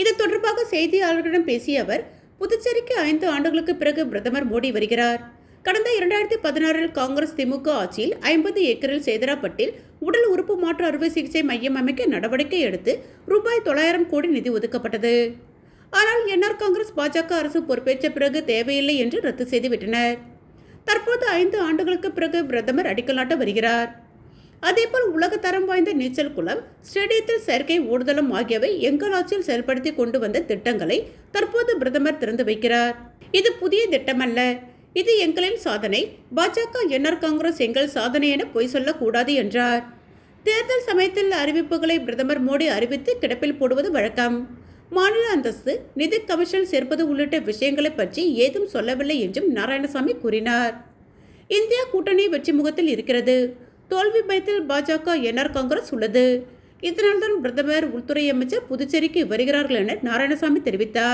இது தொடர்பாக செய்தியாளர்களிடம் பேசிய அவர், புதுச்சேரிக்கு 5 ஆண்டுகளுக்கு பிறகு பிரதமர் மோடி வருகிறார். கடந்த 2016 காங்கிரஸ் திமுக ஆட்சியில் 50 ஏக்கரில் சேதராப்பட்டில் உடல் உறுப்பு மாற்று அறுவை சிகிச்சை மையம் அமைக்க நடவடிக்கை எடுத்து ரூபாய் 900 கோடி நிதி ஒதுக்கப்பட்டது. ஆனால் என்ஆர் காங்கிரஸ் பாஜக அரசு பொறுப்பேற்ற பிறகு தேவையில்லை என்று ரத்து செய்துவிட்டனர். தற்போது 5 ஆண்டுகளுக்கு பிறகு பிரதமர் அடிக்கல் நாட்ட வருகிறார். அதேபோல் உலக தரம் வாய்ந்த நீச்சல் குளம், ஸ்டேடியத்தில் செயற்கை ஓடுதளம் ஆகியவை எங்கள் ஆட்சியில் செயல்படுத்தி கொண்டு வந்த திட்டங்களை தற்போது பிரதமர் திறந்து வைக்கிறார். இது புதிய திட்டமல்ல, இது எங்களின் சாதனை. பாஜக என்ஆர் காங்கிரஸ் எங்கள் சாதனை என பொய் சொல்லக்கூடாது என்றார். தேர்தல் சமயத்தில் அறிவிப்புகளை பிரதமர் மோடி அறிவித்து கிடப்பில் போடுவது வழக்கம். மாநில அந்தஸ்து, நிதி கமிஷன் சேர்ப்பது உள்ளிட்ட விஷயங்களை பற்றி ஏதும் சொல்லவில்லை என்றும் நாராயணசாமி கூறினார். இந்தியா கூட்டணி வெற்றி முகத்தில் இருக்கிறது. தோல்வி பயத்தில் பாஜக என்ஆர் காங்கிரஸ் உள்ளது. இதனால்தான் பிரதமர், உள்துறை அமைச்சர் புதுச்சேரிக்கு வருகிறார்கள் என நாராயணசாமி தெரிவித்தார்.